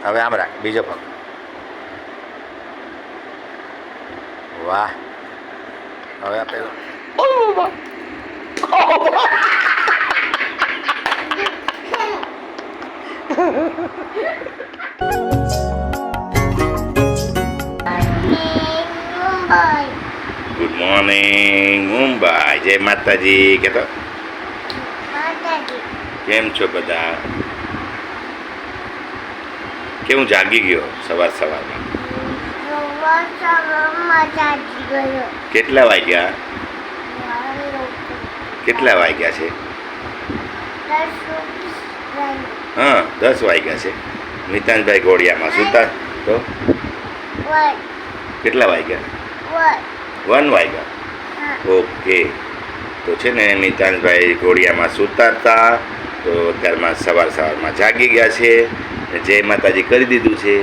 હવે આમ રાખ, બીજો પગ. વાહ. હવે આ પેલો. Good morning Mumbai. જય માતાજી. કે તો કેમ છો બધા? કેવું જાગી ગયો સવાર સવારમાં? કેટલા વાગ્યા? કેટલા વાગ્યા છે? હા, 10 વાગ્યા છે. મિતાનભાઈ ઘોડિયામાં સુતા તો કેટલા વાગ્યા? 1 વાગ્યા. ઓકે. તો છે ને મિતાનભાઈ ઘોડિયામાં સૂતા હતા, તો અત્યારમાં સવારમાં જાગી ગયા છે. જય માતાજી કરી દીધું છે.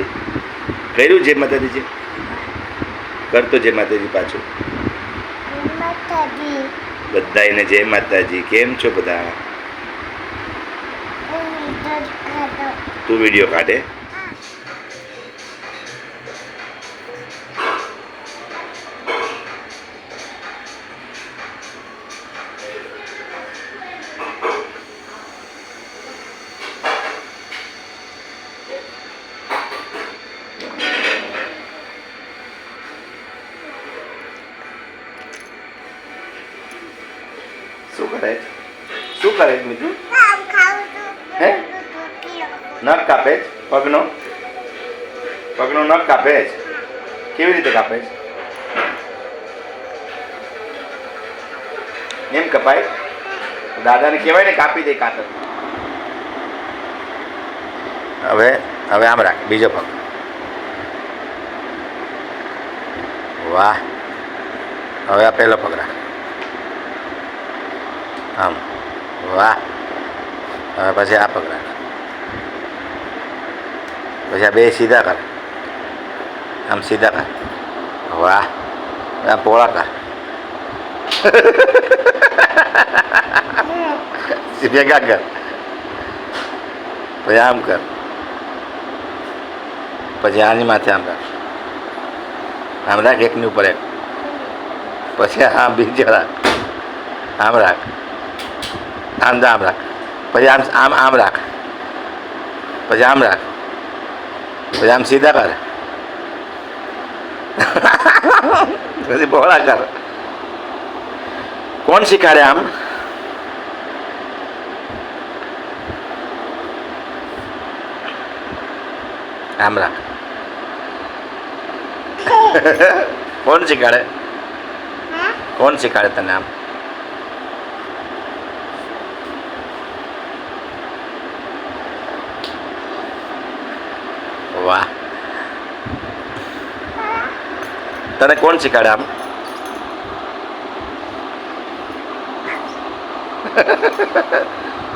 કર્યું જય માતાજી છે? કરતો જય માતાજી પાછું. બધાને જય માતાજી. કેમ છો બધા? તું વિડીયો કાઢે? શું કરે? શું કરે મીઠું? હે? નખ કાપે છે? પગનો નખ કાપે છે? કેવી રીતે કાપે છે? એમ કપાય? દાદાને કહેવાય ને કાપી દે કાતર. હવે આમ રાખ, બીજો પગ. વાહ. હવે આ પેલો પગ રાખ. આમ. વાહ. હવે પછી આ પગ રાખ. પછી આ બે સીધા કર. આમ સીધા કર. વાહ. આ પોળા કર. ભેગા કર. પછી આમ કર. પછી આની માથે આમ રાખ. આમ રાખ, એકની ઉપર એક. પછી આમ બીજો રાખ. આમ રાખ. આમ રાખ. પછી આમ રાખ. પછી આમ રાખ. પછી આમ સીધા કર. પછી બહોળા કર. કોણ શીખાડે આમ? આમ રાખ. કોણ શીખાડે? કોણ શીખાડે તને આમ? વાહ. તને કોણ શીખાડે આમ?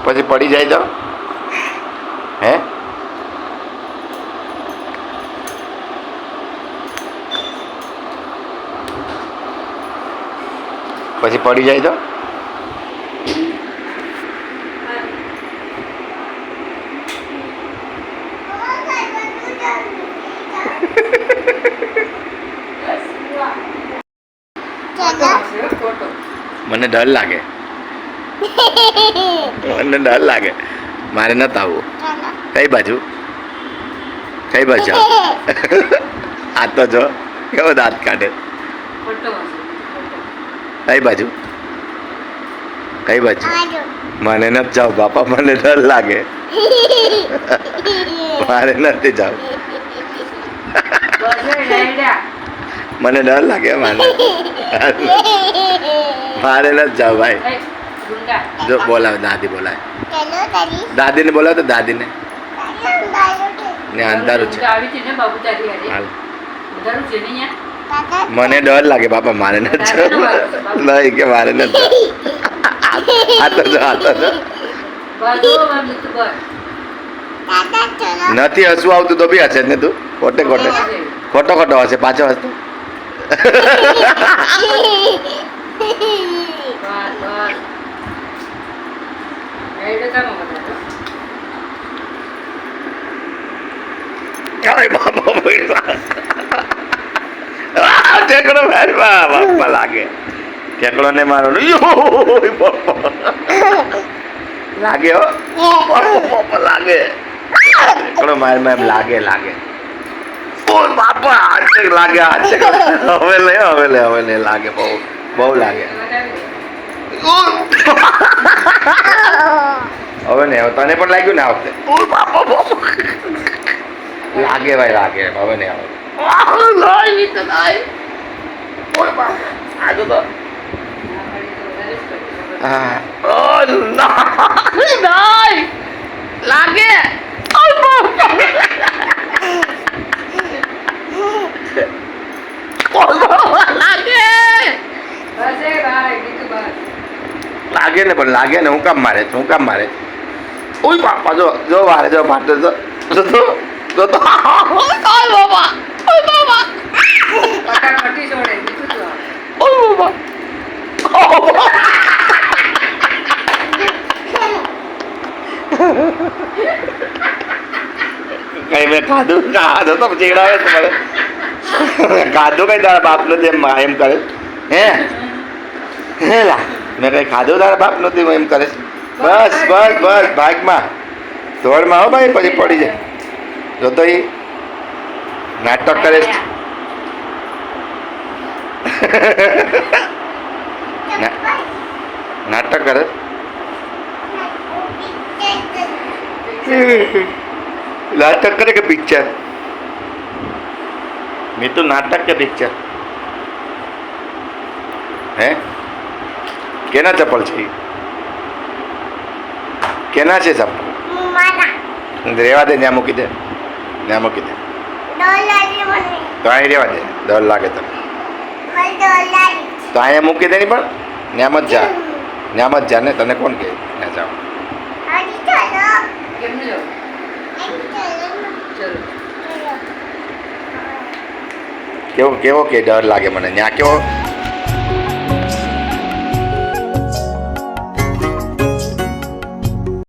પછી પડી જાય તો? હે? પછી પડી જાય તો? મને ડર લાગે. મને ડર લાગે. મારે નથી આવવું. કઈ બાજુ? કઈ બાજુ? આ તો જો કેવો દાંત કાઢે. કઈ બાજુ? કઈ બાજુ? મને નથી જાવ બાપા, મને ડર લાગે. મારે નથી જાવ. મને ડર લાગે. મારે નથી જાવ ભાઈ. જો બોલાવે, દાદી બોલાવે. દાદીને બોલાવ તો દાદીને. ને અંધારું છે. મને ડર લાગે બાપા, મારે નથી જાવ. નહીં કે મારે નથી જાવ. આ તો જો, આ તો જો. નથી હસવું આવતું તો બી હશે ને તું? ખોટે ખોટો હશે. પાછો હસતો. અરે બાપા પડ્યો. ઠેકડો મારવા બાપા લાગે. ઠેકડો ને મારો બાપા લાગે હો બાપા લાગે. ઠેકડો મારમાં એમ લાગે લાગે. ઓ બાપા હાથે લાગે હાથે. હવે લે લાગે બહુ બહુ લાગે. હવે ને હવે તને પણ લાગ્યું ને આ વખતે. ઓ બાપા બાપા લાગે ભાઈ લાગે. હવે ને હવે લાગે. લાગે ને પણ લાગે ને હું કામ મારે ઓય બાપા જો જો મારે જો માટે જો જો તો જો તો ઓય બાપા પટાપટી છોડે દીધું તો ઓય બાપા કઈ મેં ખાધું તો ચીડાવે તમારે ખાધું કઈ તારા બાપ નથી એમ કરે હે લા મેં કઈ ખાધું તારા બાપ નથી એમ કરે. બસ બસ બસ ભાગમાં દોડમાં હો ભાઈ પછી પડી જાય. જો તો એ નાટક કરે છે. નાટક કરે નાટક કરે કે પિક્ચર. મેં તો નાટક કે પિક્ચર હે. કેના ચપ્પલ છે કેના છે ચપ્પલ રેવા દે ત્યાં મૂકી દે તો અહીં રેવા દે. ડર લાગે તને તો અહીંયા મૂકી દે નહીં પણ ન્યામ જ જા ને. તને કોણ કહે ત્યાં જાઓ. કેમનું જાવ ચલો કેવો કે ડર લાગે મને ત્યાં કેવો